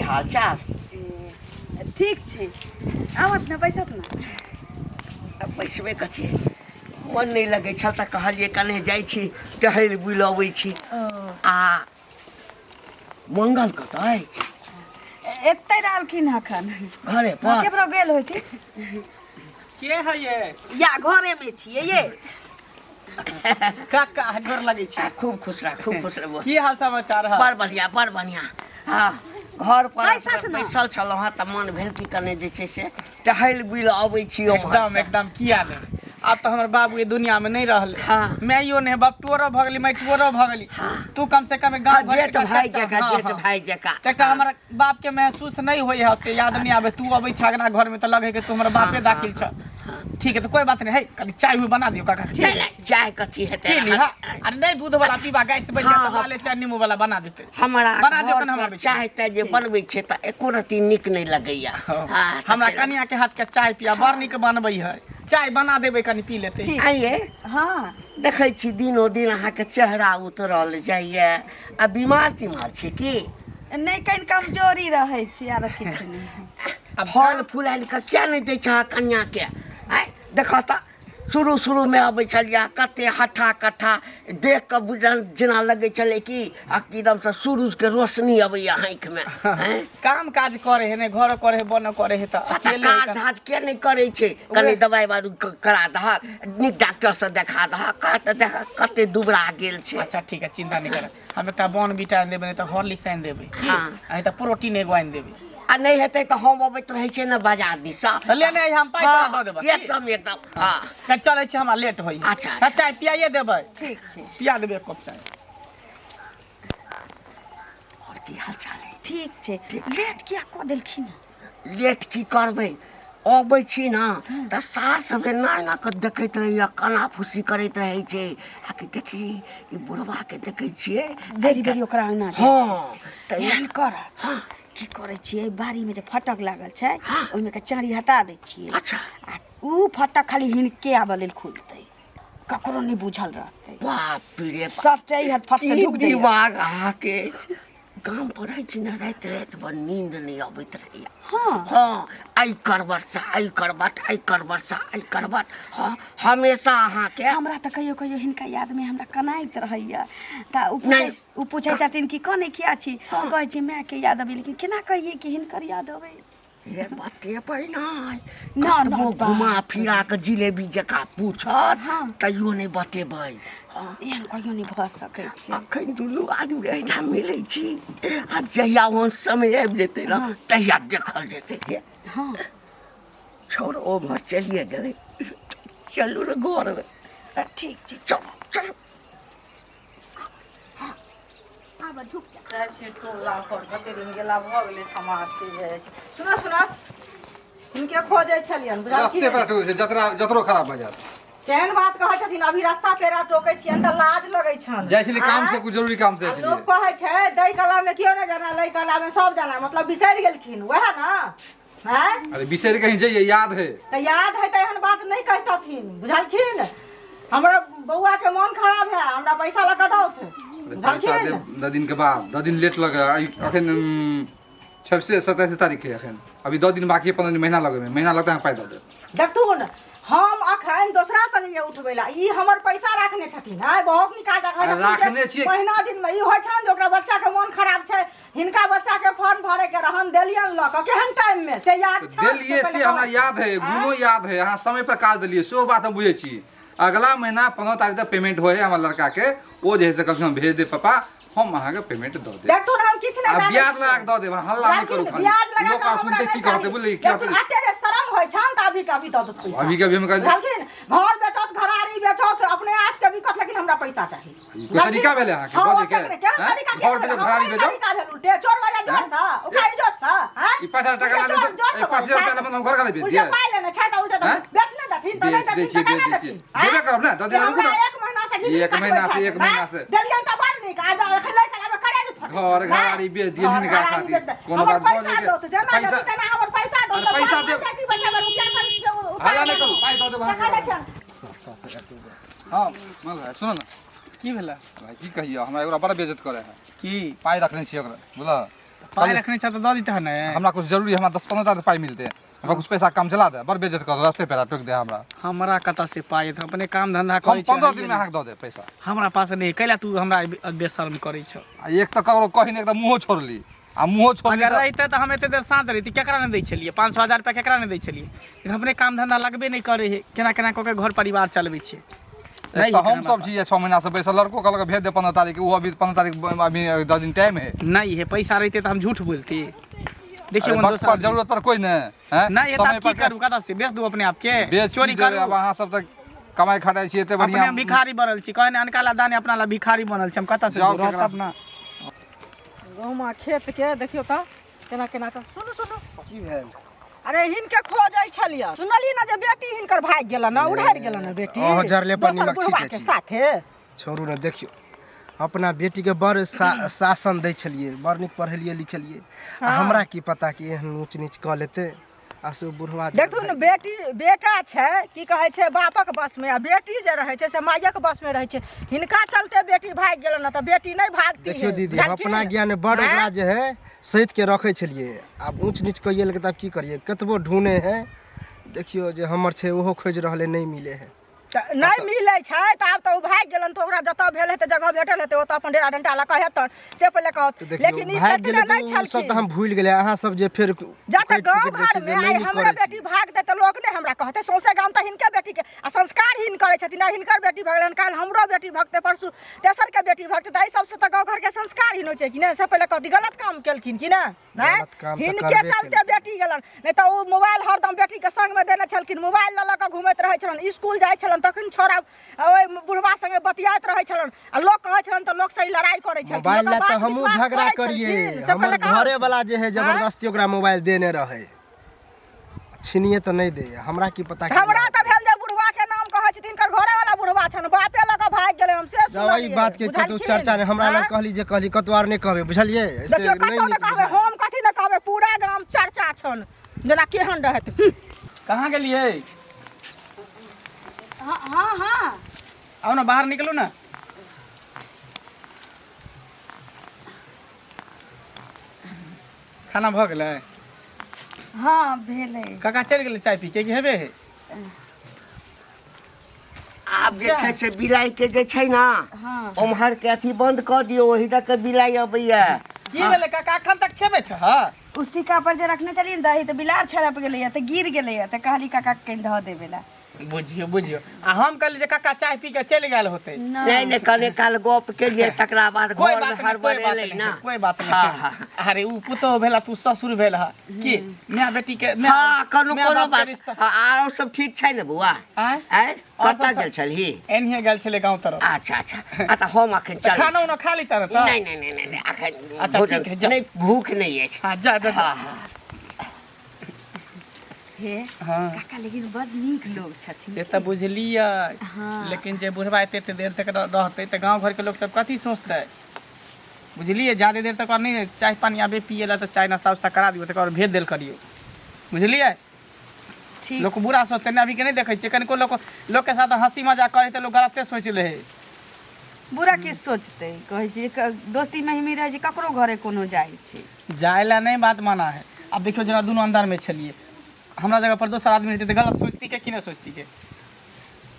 हाल चाल ठीक छे आवत ना बैसत ना अब बैसबे कथी मन नहीं लगे छल त कहलिए कने जाइ छी टहल बुल अबै छी आ मंगल कतऽ अछि एते रहलखिन हखन घरे पर केकरो गेल होइथि के है ये या घरे में छिए ये काका घर लगे छी खूब खुश रह की हाल समाचार है बड़ बढ़िया हाँ घर पर बैसल छलहुँ हँ तऽ मन भेल कि कने जे छै से टहल बुल अबै छी एकदम किया नहीं अब तो हमारे बाबू ये दुनिया में नहीं रहले हाँ। मैं यो नहीं बाप टोरो भगली मैं टोरो भगली हाँ। तू कम से कम गांव भर जेठ भाई जका तक हमारा बाप के महसूस नहीं होई है ते याद नहीं आवे तू अबै छगना घर में तो लगे कि तू हमारा बापे दाखिल छ ठीक है तो कोई बात नहीं है कभी चाय हुई बना दियो काका ठीक है चाय कथी हेतै अरे नहीं दूध वाला पीबा गैस से बैठे तो वाले चाय नींबू वाला बना देते हमरा बना दियो कन हमरा चाय त जे बनबै छै त एको रती निक नहीं लगैया हमरा कनिया के हाथ के चाय पिया बड़ निक बनबै है चाय बना देबे कनी पी लेते आइए हाँ देखै छी दिनो दिन अहाँ के चेहरा उतरल जाइए आ बीमार तीमार छी की नहीं कहीं कमजोरी रहे छी आर किछ नहीं फल फूल के क्या नहीं दै छ कन्या के आइ देख त शुरू में अबै छलिया कते हट्ठा कट्ठा देख के बुझल जेना लगे छले कि एकदम से सूरज के रोशनी अबैया आँख में काम काज करे है ने घर करे है बन करे है त काज धाज के नहीं करे छे कनी दवाई बारू करा दह निक डॉक्टर से देखा दह कते दुबरा गेल छे अच्छा ठीक है चिंता नहीं कर हम एकटा बॉन विटामिन देबे नहीं तो हॉर्लिक्स आइन देबे हाँ नहीं तो प्रोटीन एगो आइन देबे आ नहीं हेतै त हम अबैत रहै छै न बाजार दिसा ले नहीं हम पाई दे देबे एकदम हां का चले छी हमरा लेट होई अच्छा चाय पियाइए देबे ठीक छे पिया देबे एक कप चाय और की हाल चाल है ठीक छे लेट किया क देलखिन लेट की करबै अबै छी न त सार सबके नाना के देखैत रहैया काना फुसी करैत रहै छै आ कि देखी ई बुढ़वा के देखै छियै बेरी ओकरा ना हां त यान कर हां की करे छिए बारी में जे फटक लागल छै ओइ में के चारी हटा दै छिए अच्छा आ ऊ फटक खाली हिनके आबे लेल खुलतै ककरो नहीं बुझल रहतै बाप रे सटै हाथ फट से ढुक दे दिमाग अहाँ के काम पर है छी न रात भर नींद नहीं अबैत रहैया हाँ आई करबट हाँ हमेशा अहाँ के हमरा त कहियो हिनका याद में हमरा कनाइत रहैया त उ पूछै छथिन कि कने किया छी त कहै छी मैं के याद अबै लेकिन केना कहिए कि हिनकर याद अबै ये बाते पर ना घुमा फिरा के जिलेबी जका पूछत तैयो नहीं बतेबै एहन कहियो नहीं भ सकै छै अखन दुनू आदमी एहिना मिलै छी आ जहिया ओहन समय आबि जेतै न तहिया देखल जेतै के हाँ छोड़ ओ घर चलिए गेलै चलू न घर में ठीक छै चलो आब ढुक जाय छै टोला पर कते दिन गेला भ गेलै समाज के जाय छै सुनो इनके खोजै छलियन रास्ते पर टोकै छै जतरो खराब भ जात केहन बात कहै छथिन अभी रास्ता पेरा टोकै छियन त लाज लगै छन जाइ छली काम से कुछ जरूरी काम से जाइ लोग कहै छै दई कला में कियो न जाना लई कला में सब जाना मतलब बिसरि गेलखिन वह ना हैं अरे बिसरि कहीं जाइए याद है त याद है त एहन बात नहीं कहतथिन बुझलखिन हमरा बउआ के मन खराब है हमरा पैसा लगा दो बुझलखिन 10 दिन के बाद 10 दिन लेट लगे अखन 26 27 तारीख है अखन अभी 2 दिन बाकी 15 दिन महीना लगे महीना लगता है पाई दो दे देखतू न हम अखन दोसरा से लिए उठबैला ई हमर पैसा रखने छथिन है बहुत निकाल रखने छिए महीना दिन में ई होय छन जे ओकरा बच्चा के मन खराब छै हिनका बच्चा के फॉर्म भरे के रहन देलियन ल के केहन टाइम में से याद छ देलिए से हमरा याद है गुनो याद है हां समय पर काज देलिए सो बात हम बुझे छी अगला महीना 15 तारीख तक पेमेंट होय है हमर लड़का के ओ जे से कम भेज दे पापा हम अहाँ के पेमेंट दो दे देखतो न हम किछ नहीं ब्याज लगा दो दे हल्ला नहीं करू खाली ब्याज लगा लोग सुनते की कहते बोले क्या आते रे शरम होय छन त अभी कभी दो पैसा अभी कभी हम कह लेकिन घर बेचत घरारी बेचत अपने आठ के बिकत लेकिन हमरा पैसा चाहिए कोई तरीका भेले अहाँ के बोले के घर पे घरारी बेचो तरीका भेल उल्टे चोर वाला जोर सा उखाई जोत सा हैं ई 5000 टाका ला दे 5000 रुपया हम घर का बेच दिया पाई लेना छै त उल्टे बेचने दथिन त नहीं दथिन त ना दथिन देबे करब ना 2 दिन रुको एक महीना से देलियन त बड़ निक आज खलै कला में करे घर घरारी बेच दिए हिनका खातिर कोनो बात बोले के पैसा देना हमर पैसा दो पैसा दे की बच्चा में रुपया खर्च हल्ला नहीं करू पाई दो दे हां माल भाई सुनो ना की भेला भाई की कहियो हमरा एगो बड़ा बेइज्जत करे है की पाई रखने छी ओकरा बुझला पाई रखने चाह तो दो दी था ना हमरा कुछ जरूरी हमरा 10-15 हजार पाई मिलते हैं हमरा कुछ पैसा कम चला दे बड़ बेइज्जत कर रास्ते पे टोक दे हमरा कता से पाई त अपने काम धंधा हम करै 15 दिन में हाक दो दे पैसा हमरा पास नहीं कैला तू हमरा बेशर्म करै छ एक तो ककरो कहि ने एकदम मुंह छोड़ली आ मुंह छोड़ली अगर रहते तो हम एते देर शांत रही केकरा ने दै छलिए 500,000 रुपया केकरा ने दै छलिए अपने काम धंधा लगबे नहीं करे है केना केना क के घर परिवार चलबै छी नहीं तो हम सब चीज 6 महीना से पैसा लड़को कहलक भेज दे 15 तारीख वो अभी 15 तारीख अभी 10 दिन टाइम है नहीं है पैसा रहते तो हम झूठ बोलते देखिए अरे वक्त पर जरूरत पर कोई नहीं है नहीं है की करू कदा से बेच दू अपने आप के चोरी करू अब अहाँ सब तक कमाई खटाई छी एते बढ़िया अपने भिखारी बनल छी कहने अनकाला दाने अपना ला भिखारी बनल छी हम कता से रहत अपना गहुमा खेत के देखियो त केना केना का सुनु सुनु की भेल अरे हिनके खोजै छलिया सुनली ना जे बेटी हिनकर भाग गेल ना उधार गेल ना बेटी जरले पर दोसर निमक बुढ़वा छीटे के छी। साथे छोड़ू ने देखियो अपना बेटी के बड़ शासन दै छलिए बड़ नीक पढ़ेलिए लिखेलिए आ हमरा की पता कि एहन ऊंच नीच क लेते आ से बुढ़वा देखू ने बेटी बेटा छै की कहै छै बापक बस में आ बेटी जे रहै छै से मायक बस में रहै छै हिनका चलते बेटी भाग गेल ना त बेटी नहीं भागती देखियो है। दीदी जानकी? अपना ज्ञान बड़ हैं? ओकरा जे है सहित के रखे छलिए आब ऊंच नीच कइए ले तब की करिए कतबो ढूंढे है देखियो जे हमर छै ओहो खोज रहले नहीं मिले है त नहीं मिलै छै त आब त उ भाग गेलन त ओकरा जतऽ भेल हेतै जगह भेटल हेतै ओतऽ अपन डेरा डंटा लगा हेतै से पहिले कहत तो देखियो लेकिन ई भाग सत्य गेले नहीं तो छल सब तो हम भूल गेले अहाँ सब जे फिर जब तक गाँव घर में आइ हमरा बेटी भाग दे तो लोग ने हमरा कहते सौंसे गाँव तो हिनके बेटी के आ संस्कार हिन करे छथिन आ हिनकर बेटी भगलन काल हमरो बेटी भगते परसू तेसर के बेटी भगते त सबसे तो गाँव घर के संस्कार हिन होय छै कि ने से पहिले कथी गलत काम केलखिन कि ने गलत काम तो हिनके करबे चलते बेटी गेलन नहीं तो उ मोबाइल हरदम बेटी के संग में देने छलखिन मोबाइल ल ल के घुमैत रहै छलन स्कूल जाइ छलन तखन छोरा ओइ बुढ़वा संगे बतियाइत रहै छलन आ लोग कहै छलन त लोग से लड़ाई करै छलखिन मोबाइल ला ओकर तो बाद हमहू विश्वास झगड़ा करै करिए छलखिन। से हमर पहिले कहब। घरे वाला जे है जबरदस्ती ओकरा मोबाइल देने रहे छीनिए तो नहीं दे हमरा की पता हमरा त भेल जे बुढ़वा के नाम कहै छथिन कर घरे वाला बुढ़वा छन बापे लगा भाग गेलै हम से जब ई बात के कतौ चर्चा ने हमरा लग कहली जे कहली कतौ आर नहीं कहबे बुझलिए ऐसे देखियो नहीं कतौ न नीक कहबै बुझाय। हम कथि न कहबै पूरा गांव चर्चा छन जेना केहन रहत कहां गेलिए हाँ हाँ हाँ आओ ना बाहर निकलो ना खाना भ गेलै हाँ भेलै काका चल गेलै चाय पी के कि हेबे है आब जे छै से बिलाई के जे छै ना हाँ उम्हर के अथी बंद क दियो ओही तक के बिलाई अबैया की भेलै काका अखन तक छेबे छ हां उसी का पर जे रखने चली न दही तो बिलार छड़प गेलै त गिर गेलै त कहली काका के कहीं धऽ देबेला बुझियो बुझियो आ हम कहली जे काका चाय पी के चल गेल होते नहीं नहीं कने काल गप के लिए तकरा बाद कोई घर में बात नहीं हड़बड़ कोई बात एलै नहीं ना कोई बात हाँ, नहीं हाँ। अरे ऊ पुतो भेला तू ससुर भेल ह की माय बेटी के माय हाँ कोनो माय कोनो बाप के बात रिश्ता हाँ, और सब ठीक छै ने बुआ आय आय और कतऽ सब- गेल छलही एनहिए गेल छले गांव तरफ अच्छा अच्छा आ तऽ हम अखन चल खाना उना खा ली तर त नहीं नहीं नहीं नहीं अखन अच्छा, भोजन ठीक है, जा। नहीं भूख नहीं अछि हां जा जा हाँ हाँ हे हां काका लेकिन बड़ नीक लोग छथिन से त बुझलियै हाँ। लेकिन जे बुढ़वा एते देर तक रहते त गांव घर के लोग सब कथी सोचते बुझलिए ज्यादा देर तक और नहीं चाय पानी आबे पिएला तो चाय नाश्ता उस्ता करा दियो तक और भेज देल करियो बुझलिए ठीक लोग बुरा सोचते नहीं अभी के नहीं देखे छियै कनिको लोग के साथ हंसी मजाक करे तो लोग गलते सोच ले है बुरा की सोचते कहै छी दोस्ती महिमी रहै छै ककरो घरे कोनो जाइ छै जायला नहीं बात माना है अब देखियो जना दोनों अंदर में छलिए हमरा जगह पर दोसर आदमी रहते तो गलत सोचती के कि नहीं सोचती के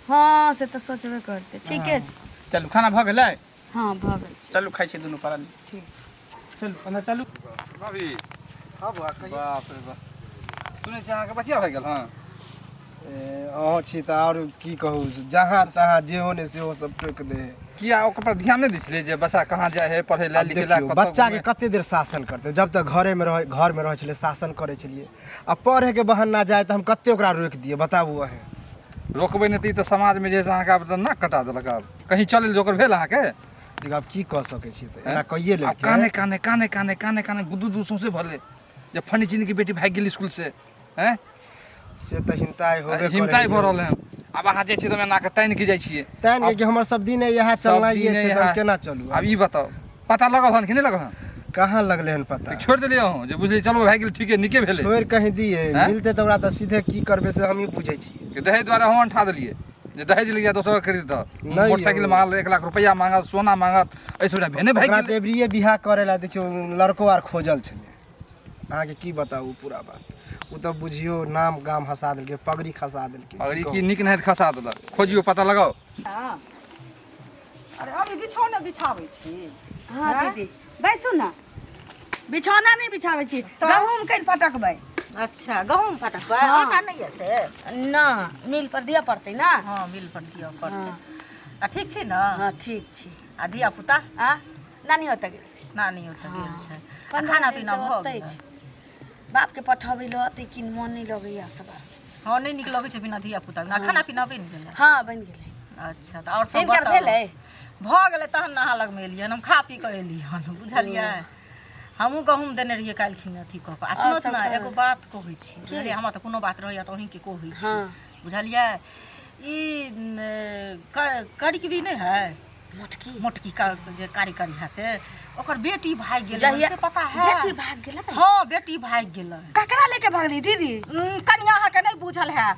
हाँ से तो सोचबे करते ठीके छै चलू खाना भ गेलै हाँ भऽ गेल छै चलू खाइ छी दुनू पराली ठीक चलू अंदर चलू भाभी हां बुआ कहिए बाप रे बाप सुनै छी अहाँके बचिया भए गेल हँ अहाँ छी तऽ और की कहू जहाँ तहाँ जे हो ने सेहो सब टोक दे किया ओकर पर ध्यान नहीं दै छलियै जे बच्चा कहाँ जाए है पढ़े ला लिखे ला देखियो बच्चा के कते देर शासन करते जब तक घर में रहे छले शासन करे छलिए अब पढ़े के बहाना जाए तो हम कते ओकरा रोक दिए बताबू अहे रोकबै नहीं तऽ ई तऽ समाज में जे छै अहाँके आब नाक कटा देलक आब कहीं चल जोकर भेल अहाँके देखियो अब की कह सकै छी तऽ एना कहिए ले आब काने काने काने काने काने काने गुदू सौंसे भरले जे फनी चिनी की बेटी भाग गेल स्कूल से हैं से तऽ हिंताई होबे हिमताई भऽ रहल हन आब अहाँ जे छी तऽ एना के तानि के जाइ छियै तैन कि हमर सब दिन यह चलना दिन ये छै इएह। तऽ केना चलू आब ई बताओ पता लगल हन कि नहीं लगल हन कहाँ लगले हन पता छोड़ देलियै हूँ जे बुझलियै चलो भाग गेल ठीके नीके भेलै छोड़ कहीं दिए हैं? मिलते तो ओकरा तऽ सीधे की करबे से हम ही बुझै छी कि दहेज द्वारा हम ठा देलियै जे दहेज लिया दोसर के खरीद नहीं मोटरसाइकिल हो। मांगल 1 लाख रुपया मांगल सोना मांगत ऐसे भेने भाई ओकरा तऽ एबरिये बियाह करे ला देखियो लड़को आर खोजल छलै अहाँके की बताऊ पूरा बात उ तऽ बुझियो नाम गाम हंसा देलकै पगड़ी खसा देलकै और ई की निक नहीं खसा देलक खोजियो पता लगाओ अरे अभी बिछौने बिछाबै छी हाँ दीदी बैसू ना बिछौना नहीं बिछावे छी गहूम कहीं पटकबै अच्छा गहूम फटकबै हाँ। आटा नहीं है से ना मिल पर दिया पड़तै ना हाँ मिल पर दियो पड़तै हाँ। आ ठीक छी न हाँ ठीक छी आ धिया पुता आ नानी ओतऽ गेल छी नानी ओतऽ गेल छै आ 15 खाना दिन पीना से भऽ ओतै गेल छी बाप के पठबै लऽ अतै कि मन नहीं लगैया सब हाँ नहीं नीक लगै छै बिना धिया पुता बिना खाना पीना बनि गेलै हाँ बन गेलै अच्छा तऽ और सब हिनकर बताउ। भेलै भऽ गेलै तहन नहा लगमे एलियै हम खा पी कऽ एलियै हन बुझलियै हमहूँ गहूँम देने रहियै काल्हिखिन अथी कऽ कऽ आ और सुनत सब ने खा। एगो बात कहै छी बुझलियै हमरा तऽ कोनो बात रहैया तऽ अहीँके कहै छी हाँ। बुझलियै ई करिकरी नहीं है मोटकी मोटकी का जे कारी कारी है से ओकर बेटी भाग गेलै जहिया से पता है बेटी भाग गेलै हाँ बेटी भाग गेलै ककरा लेके भगली दीदी कनिया अहाँके नहीं बुझल है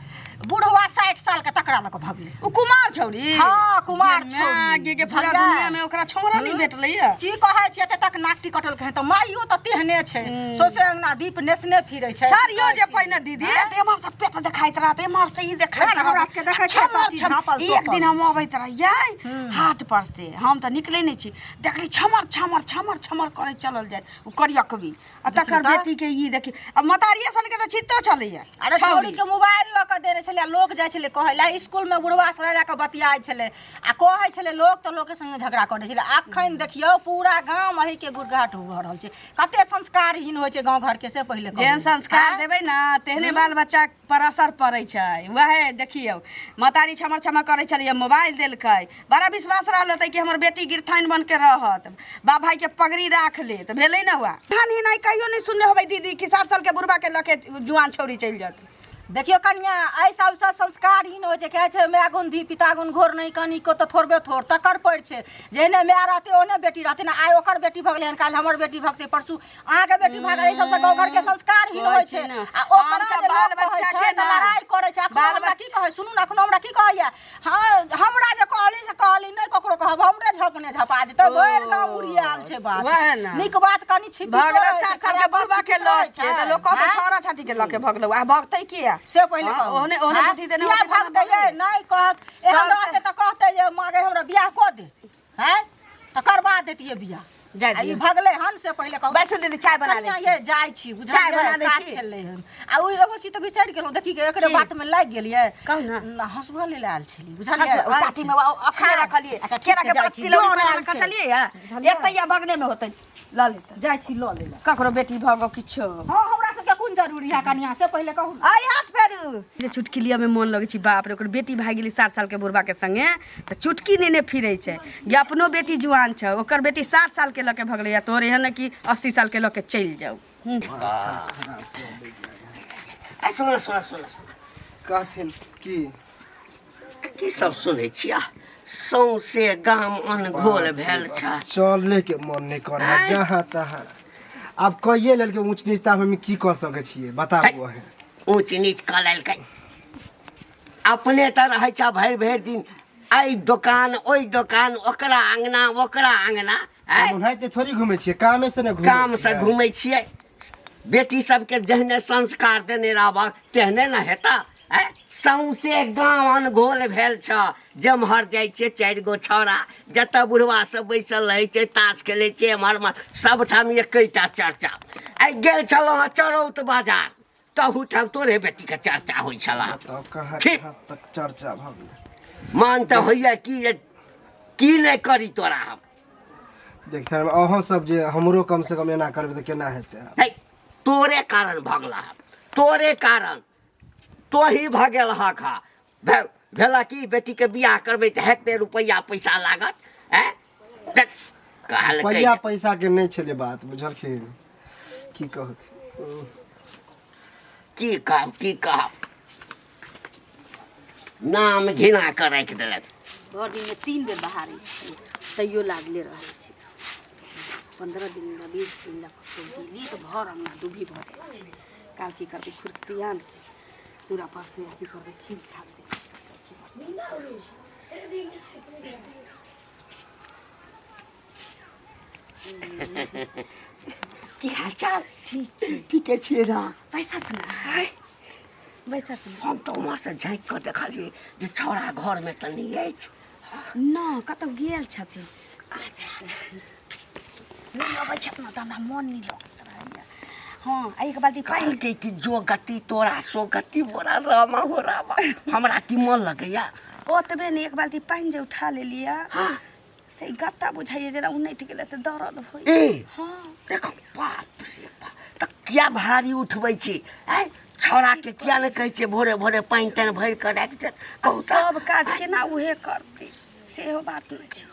बुढ़वा 60 साल के तकरा लऽ कऽ भगलै उ कुमार छौरी हाँ कुमार ये छौरी आगे के पूरा बुझलियै? दुनिया में ओकरा छौरा नहीं भेटलै है की कहै छियै एते तक नाक टिकटल कहे तऽ माइयो तऽ तेहने छै सोसे अंगना दीप नेसने फिरै छै सारियो जे पहिने दीदी ते एमहर से पेट देखाइत रहत एमहर से ई देखाइत वएह ने हमरा सबके देखै छियै सब चीज झाँपल एक तोपल। दिन हम अबैत रहियै हाट पर से हम तऽ निकलै नहीं छी देखली छमर छमर छमर छमर करे चलल जाय उ करियकवी आ तकर तऽ। बेटी के ई देखी अब मतारिये सन के तऽ छित्तो चलैया अरे छौरी के मोबाइल लऽ कऽ देने छलै लोग जाइ छलै कहै लए स्कूल में बुढ़वा सरा लए कऽ बतियाइ छलै आ कहै छलै लोग तऽ लोग के संगे झगड़ा करै छलै अखन देखियौ पूरा गांव अही के गुड़घाट हो रहल छै कते संस्कारहीन होइ छै गांव घर के से पहिले कहू। जेहन संस्कार हाँ? देबै ना तेहने बाल बच्चा पर असर पड़ै छै वएह देखियौ मतारी छमर छमर करै छलियै मोबाइल देलकै बड़ा विश्वास रहल होतै कि हमर बेटी गिरथाइन बन के रहत बाप भाई के पगड़ी राख ले तऽ भेलै ना हुआ धान ही नहीं कहियो नहीं सुनने होबै दीदी कि 60 साल के बुढ़बा के लके जुआन छौरी चलि जात देखियो कनिया एहि सबसँ संस्कारहीन होइ छै कहै छै माय गुन धी पिता गुन घोर नहीं कनी को तो थोड़बे थोड़ तकर पड़ छै जेहने माय रहतै ओने बेटी रहतै ना आइ ओकर बेटी भगलै हन काल्हि हमर बेटी भगतै परसू अहाँके बेटी भागल एहि सबसँ गाँव घरके संस्कारहीन होइ छै आ ओकरा जे बाल लोक कहै बच्चा छै के तऽ लड़ाइ करै छै अखनो बाल हमरा की कहै सुनू ने अखनो हमरा की कहैया हाँ हमरा जे कहली से कहली नहीं ककरो कहब हमरे झपने झपा जेतै भरि गाँव उड़ियाल छै बात वएह ना। नीक बात कनी छिपी भगला 60 साल के बुढ़बा के लके तऽ लोग कहतै छौरा छाटी के लके भगलौ आ भगतै किया से पहिले हाँ, कहू। ओहने- ओहने हाँ? बुद्धि देने बियाह होतै तऽ भाग दैये, भगलै। नहीं कहत एहन सब रहतै तऽ कहतै जे मागे हमरा बियाह कऽ दे हैं तऽ करबा देतियै बियाह जाय आ ई दियौ। भगलै हन से पहिले कहू बैसू दीदी, चाय बना लै कनिया छी। ये जाइ छी बुझलियै चाय बना दै काज छी। छलै हन आ ओ एगो चीज तऽ बिसरि गेलहुँ देखी के एकरे की? बात में लागि गेलियै कहू ना। हँसुआ ले आयल छली बुझलियै हँसुआ, टाटी में अपने रखलिए अच्छा केरा के जाइ बात छी, तिलौरी जौन पर आयल छै। कटलिए या एतै या बगने में होतै ल लेतै जाइ छी लऽ ले ककरो बेटी भगो किछो हाँ हमरा सबके कोन जरूरी है कनिया से पहिले कहू आई हाथ फेरू जे चुटकिलिया में मन लगै छी बाप रे ओकर बेटी भाग गेली 60 साल के बुढ़बा के संगे तऽ चुटकी नेने फिरै छै ये अपनो बेटी जुआन छ ओकर बेटी 60 साल के लके भगलै या तोरे एहन कि 80 साल के लके चलि जाऊ आ सुन सुन सुन कहथिन की सब सुनै छिया सौंसे गाम अनघोल भेल छ चले के मन नहीं कर रहा जहाँ तहाँ आब कहिए लेल के ऊंच नीच हम की कह सकै छियै बताबू अहें ऊँच नीच कऽ लेलकै अपने तऽ रहै छ भरि भरि दिन एहि दोकान ओहि दोकान ओकरा अंगना हम ओनाहिते थोड़ी घूमे छियै कामे से ने घूमे काम से घूमै छियै बेटी सबके जहने संस्कार देने रहबह तेहने ने हेता सौंसे गाँव अनघोल भेल छ जेम्हर जाइ छै 4 गो छौड़ा जतऽ बुढ़वा सब बैसल रहै छै ताश खेलै छै एम्हर सबठाम एकेटा चर्चा आइ गेल छलहुँ हँ चरौत बाजार तहू ठाम तोरे बेटीके चर्चा होइ छलह तब कहाँ ठीक। कहाँ तक चर्चा भऽ गेलै मान तऽ होइए की नहि करी तोरा हम देख अहाँ सब जे हमरो कम से कम एना करबै तऽ केना हेतै है तोरे कारण भगला तोरे कारण तो ही भगेल हक भेला कि बेटी के बियाह करबै तऽ हेते रुपैया पैसा लागत पैसा पैसा के नहीं छले बात बुझलखिन की कहत की कहब नाम घिना के राखि देलक भर दिन में 3 बेर बहारै छी तैयो लागले रहै छै 15 दिन में 20 दिन लग गेली तऽ भर अंगना दुभी भऽ जाइ छै काल की करबै खुरपियान के पूरा पास से अथी करबै छीन छाप दै की हाल चाल ठीक छै ठीके छियै ना बैसत ना बैसत ना हम तो वहाँ से झाँकि कऽ देखलियै जे छौड़ा घरमे तऽ नहि अछि ना कतौ गेल छथिन नहीं अबै छथिन तऽ हमरा मोन नहीं लगैत रहैया हाँ एक बाल्टी पानि कहलकै कि जो गति तोरा सो गति मोरा रामा हो रामा हमरा की मन लगैया ओतबे ने एक बाल्टी पानि जे उठा लेलियै हाँ से गत्ता बुझाइए जेना उनटि गेलै तऽ दर्द होइ ए हाँ देखो बाप रे बाप तऽ किया भारी उठबै छी आय छौड़ा के किया नहि कहै छियै भोरे भोरे पानि तानि भरि कऽ राखि दे कहू तऽ सब काज केना उहे करतै सेहो बात नहि छै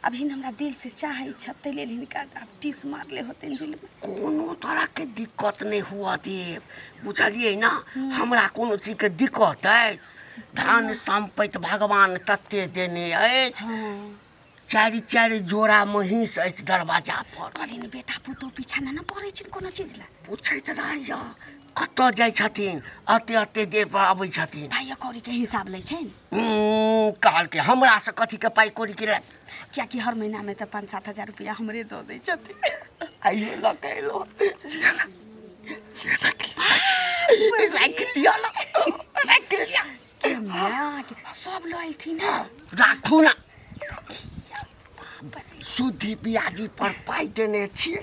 अभी हमरा दिल से चाहै छ तै लेल हिनका आब टीस मारले होतै दिल में कोनो तरह के दिक्कत नहीं हुआ देव बुझलिए ना हमरा कोनो चीज के दिक्कत है धन संपत्ति भगवान तत्ते देने अछि चारि चारि जोड़ा महिष अछि दरवाजा पर कहलिन बेटा पुतौ पीछा ना पड़ै छै कोनो चीज ला पूछैत रहैया कतऽ जाइ छथिन अते अते देर पर अबै छथिन भाइया कौड़ी के हिसाब लै छै कहलकै हमरा से कथी के पाइ कौड़ी के ले कियाकि हर महीना में तो 5-7 हजार रुपया हमरे दऽ दै छथिन आइयो लगैलो राखि लिया सब लथिन राखू ना शुद्धि बियाजी पर पाइ देने छियै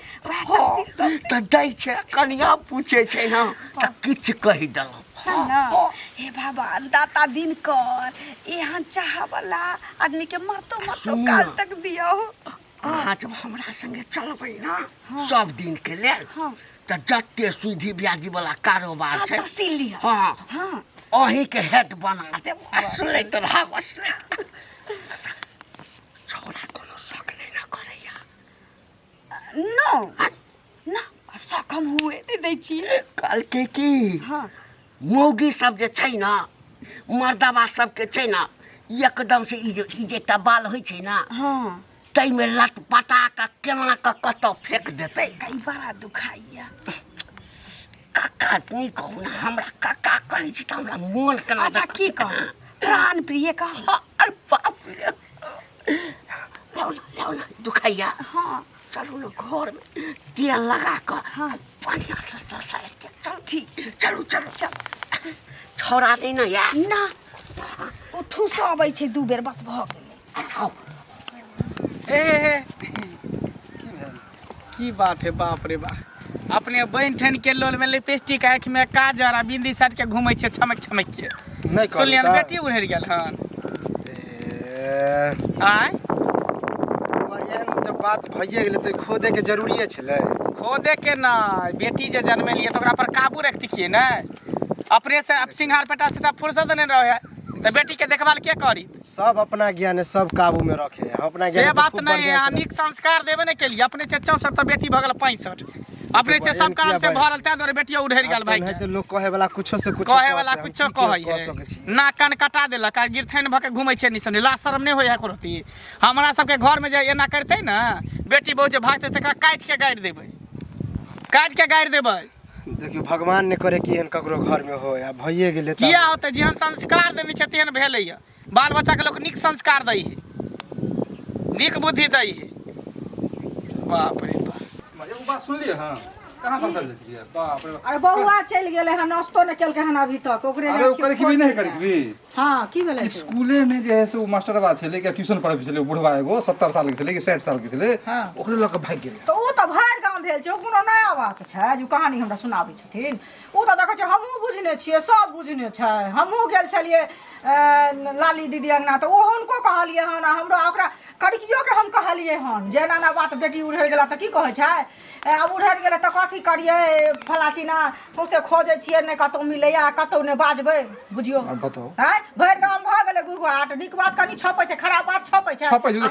तऽ दै छै कनिया पूछे छै ना तऽ किछु कहि देलहुँ हे भगवान दाता दिन कर एहन चाह वाला आदमी के मरतो काल तक दियो अहाँ जब हमरा संगे चलबै ना सब दिन के लेल तऽ जते शुद्धि बियाजी वाला कारोबार छै हाँ अहीं के हेड बना देब असले तऽ भागस छोड़ा कोनो शौक नहीं ना करैया नो ना शौक हम हुए दे दै छियै कल के की मौगी सब जे छै ना मर्दबा सबके छै ना एकदम से ई जे बाल होइ छै ना तैमे लटपटा के केना के कतौ फेंक देतै कई बड़ा दुखाइया काका नहीं कहू ना हमरा काका कहै छी तऽ हमरा मोन केना अच्छा की कहू प्राण प्रिय कहू अरे बाप रे लो ना दुखाइया हाँ चलू ना घर में तेल लगा कर बढ़िया से ससार के चल ठीक छै चलू चलू चल छोड़ा नहीं ना यार ना ओ ठूस अबै छै दू बेर बस भऽ गेलै अच्छा ए की बात है बाप रे बाप अपने बहन ठन के लोल में लिपस्टिक आँख में काजर आ बिंदी साट के घूमै छै छमक छमक के नहीं सुनियन बेटी उड़ि गेल हन आय एहन जब बात भइए गेलै तऽ खोदे के जरूरिये छलै खोदे के ना बेटी जे जन्मेलिए तो ओकरा पर काबू रखतिए ना अपने से सिंघार पेटा से फुर्सत नहीं रहे तो बेटी के देखभाल के करी सब अपना ज्ञान सब काबू में रखे अपना से बात नहीं है नीक संस्कार देवे ने के लिए अपने से 64 तो बेटी भगल 65 अपने से सब काम से भरल तै द्वारे बेटिया उड़ेर गेल भाई तो लोग कहे वाला कुछो से कुछ कहे वाला कुछो कहै है ना कान कटा देलक आ गिरथैन भके घुमै छै निसन ला शर्म नहीं होय है करती हमरा सबके घर में जे एना करते ना बेटी बहु जे भागते तकरा काट के गाड़ि देबै देखियो भगवान ने करे कि एहन ककरो घर में हो या भइए गेलै त किया होते जेहन संस्कार देने छै तेहन भेलै है बाल बच्चा के लोग नीक संस्कार दै है नीक बुद्धि दै है बाप रे बाप एगो बात सुनलिए हां कहां समझल छियै बाप रे अरे बौआ चलि गेलै हन नाश्तो ने केलकै हन अभी तक ओकरे अरे ओकर की भी नहीं करे की हां की भेलै स्कूले में जे है से वो मास्टरवा छले के ट्यूशन पढ़ाबै छले बुढ़वा एगो 70 साल के छले कि 60 साल के छले ओकरे लग के भाग गेलै तो ओ तो भरि गांव भेल छै ओ कोनो नया बात छै जो कहानी हमरा सुनाबै छथिन ओ तो देखै छै हमहूँ बुझने छियै सब बुझने छै हमहूँ गेल छलियै लाली दीदी अंगना तो ओ हुनको कहलियै हन हमरा ओकरा कड़कियो के हम कहलियै हन जे ना बात बेटी उड़ि गेला तऽ की कहै छै अब उड़ि गेलै तऽ कथी करियै फलाचीना सौंसे खोजै छियै नहि कतौ मिलैया कतौ नहि बाजबै बुझियो बताओ हैं भरि गांव भऽ गेलै गुगुआट नीक बात कनी छपै छै खराब बात छपै छै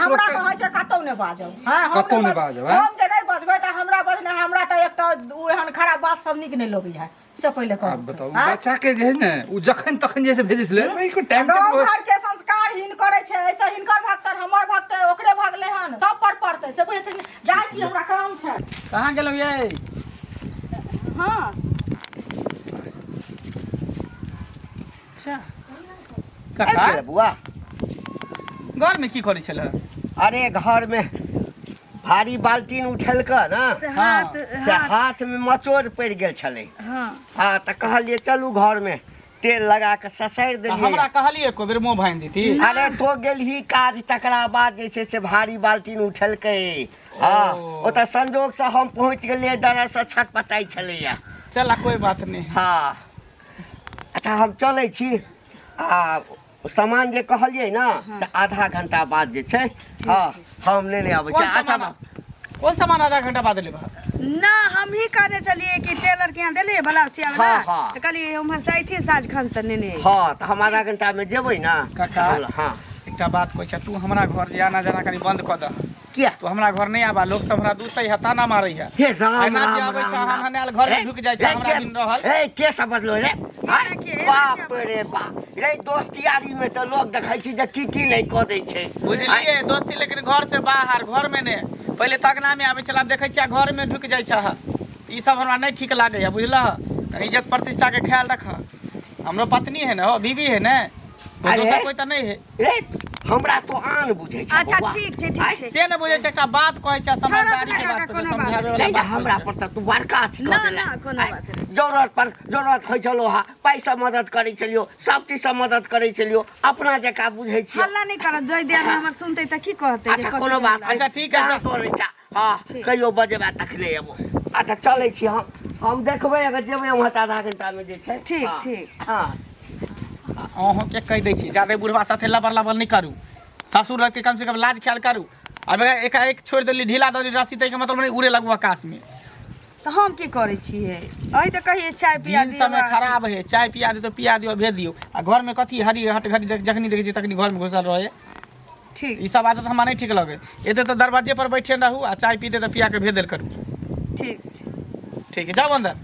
हमरा कहै छै कतौ नहि बाजब हैं कतौ नहि बाजब हम जे नहीं बजबै तऽ हमरा बजने हमरा तऽ एक तऽ एहन खराब बात सब नीक नहीं लगै है से पहिले कह बताओ बच्चा के जे है ने उ जखन तखन जैसे भेजै छले भाई को टाइम गाँव घर के संस्कार हीन करे छै ऐसे हिनकर भक्तन हमर भक्त ओकरे भगले हन सब पर पड़तै से बुझै छै जाइ छी हमरा काम छै कहां गेलौ ये हां अच्छा काका आबि गेलै बुआ घर में की करै छल? अरे घर में भारी बाल्टीन उठेलकै ना से हाथ में मचोर पड़ गेल छलै। हाँ तो कहलिए चलू घर में तेल लगा के ससैर देलिए। हमरा कहलिए एको बेर मुंह भाइन देती। अरे तो गेलही काज तकरा बाद जे छै से भारी बाल्टीन उठेलकै। हाँ ओतऽ संजोग से हम पहुँच गेलिए दरद से छटपटाई छलैया। चल कोई बात नहीं। हाँ अच्छा हम चलै छी आ सामान जे कहलिए ना से आधा घंटा बाद जे छै हाँ हम लेने आबै छी। अच्छा कौन सामान आधा घंटा बाद लेबा? ना हम ही करे चलिए कि टेलर के यहाँ देले ब्लाउज सिया वाला हाँ, हाँ। तो कहलिए हमर साइथे साज खन त नेने। हाँ तो हम आधा घंटा में जेबै ना काका हाँ एकटा बात कहै छ, तू हमरा घर जे आना जाना कनी बंद क दह। किया तू हमरा घर नहीं आबा, लोग सब हमरा दूसै हता ना मारै है। हे राम एना जे राम आबै छ राम हन हनाल घर में ढुक जाय छ, हमरा दिन रहल। ए के समझलो रे आय, के, बाप रे बाप रे दोस्तियारी में तो लोग देखै छी जे की नहीं क दै छै। बुझलिए दोस्ती लेकिन घर से बाहर घर में ने पहले तगना में आबै छला देखै छियै घर में ढुक जाय छ। ई सब हमरा नहीं ठीक लागे है बुझलह। इज्जत प्रतिष्ठा के ख्याल रख। हमरो पत्नी है ना, बीवी है ना, दोसर कोई त नहीं है। रे हमरा तो आन बुझै छै। अच्छा बौआ। ठीक छै आय, ठीक छै। से न बुझे छै, एकटा बात कहै छै समझदारी के छोड़ो बात कोनो समझावे बात वाला नहीं बात हमरा पर तो तू बड़का अथी ना कर देले। ना कोनो आय, बात नहीं। जरूरत होइ छलो हा पैसा मदद करै छलियो, सब चीज से मदद करै छलियो, अपना जका बुझै छियै। हल्ला नहीं करत, दोई देर में हमर सुनते त की कहते। अच्छा कोनो बात नहीं। अच्छा, ठीक है, जहाँ तोरे इच्छा हाँ कहियो बजेबा तखने एबो। अच्छा चलै छी हम देखबै अगर जेबै वहाँ तऽ आधा घंटा में जे छै। ठीक, हाँ, ठीक। हाँ अहों के कह दै छी ज्यादा बुढ़वा साथे लबर लबर नहीं करू। ससुर रख के कम से कम लाज ख्याल करू। अब एक छोड़ देली ढीला दली रस्सी तै के मतलब नहीं उड़े लगू आकाश में। तो हम की करे छिए? अई त कहिए चाय पिया दिन दियो। समय खराब है, चाय पिया दे तो पिया दियो भेज दियो। आ घर में कथी हरी हट घड़ी जखनी देखे छी तखनी घर में घुसल रहे। ठीक ई सब आदत हमरा नहीं ठीक लगे। एते तो दरवाजे पर बैठे रहू आ चाय पीते तो पिया के भेज देल करू। ठीक ठीक है जाओ अंदर।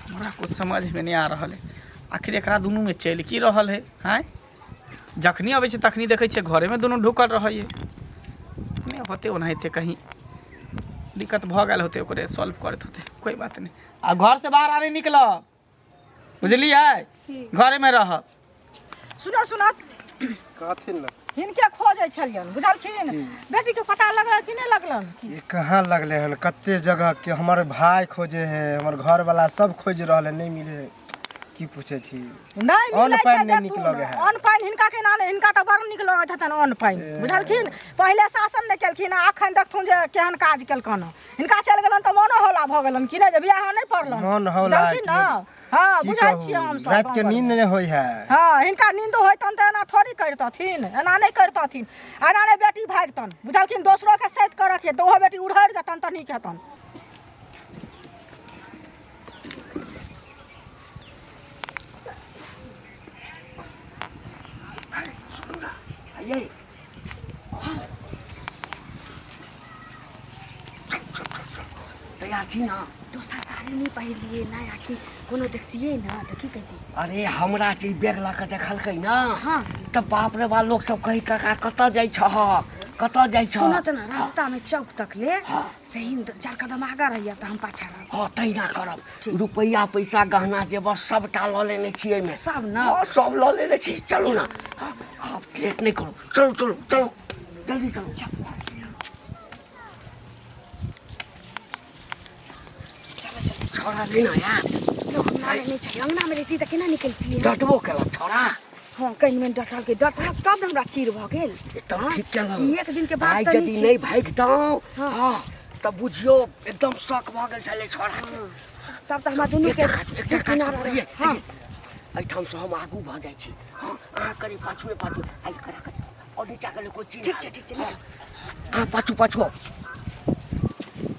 हमरा कुछ समझ में नहीं आ रहा है आखिर एकरा दुनू में चल की रहल है। हैं जखनी अबै छै तखनी देखै छै घरे में दुनू ढुकल रहै है। नहीं होते ओनाहिते कहीं दिक्कत भ गेल होते ओकरे सॉल्व करत होते, कोई बात नहीं। आ घर से बाहर आने निकल बुझलिए, घरे में रह। सुनो सुनो कहथिन ना हिनके खोजै छलियन बुझलखिन। बेटी के पता लगल कि नहीं लगलन? ये कहाँ लगले हन, कते जगह के हमर भाई खोजे है, हमर घर वाला सब खोज रहल है, नहीं मिले है। की पूछे छी नहीं मिलै छै। नहीं निक लगे है। अन्न पानि हिनका के नाने हिनका त बड़ निक लगैत हतन अन्न पानि बुझलखिन। पहिले शासन नहि केलखिन, अखन देखथुन जे केहन काज केलकन। हिनका चलि गेलन त मोनो हौला भ गेलन कि नहि जे बियाह नहि पड़लन। मन हौला बुझलखिन न? हाँ बुझै छियै हम सब। रात के नींद नहीं होई है। हाँ हिनका नींद होइतन त एना थोड़ी करतथिन, एना नहीं करतथिन। एना नहीं बेटी भागतन बुझलखिन। दोसरो के सैत कर रखिए तो ओहो बेटी उड़हर जतन त नीक हेतन। ये तैयार छी ना? दोसर साड़ी नहीं पहिरलिए नया की कोनो देखतिए ना त की कहती। अरे हमरा जे बैग ला के देखलकै ना हाँ। त बाप रे बा लोग सब कही काका कतऽ जाइ छ कतऽ जाइ छ। सुनो त ना रास्ता में चौक तक ले सही चार कदम आगा रहिए त हम पाछा रह। हाँ तहिना करब। रुपैया पैसा गहना जेवर सबटा लऽ लेने छियै में। सब ना? हाँ सब लऽ लेने छी। चलू ना आप लेट नहीं करो, चलो चलो चलो जल्दी चलो। छोड़ा लेना यार, अंगना में नहीं छै, अंगना में रहती त केना निकलती है? डटबो केलक छोड़ा। हाँ कहीं में डटल के डटल तब हमरा चीर भ गेल। एकदम ठीक केलक। एक दिन के बाद आइ त यदि नहीं भागितौं हाँ। हाँ तब बुझियो एकदम शौक भ गेल छलै छोड़ा के। तब त हमरा दुनू के एकटा काज किनारा करू, ये हाँ एहिठाम से हम आगू भ जाइ छी। हाँ अहाँ करी पाछुए पाछू आई करा करी और नीचा के कोई चीज ठीक छै ठीक छै। अहाँ पाछू पाछू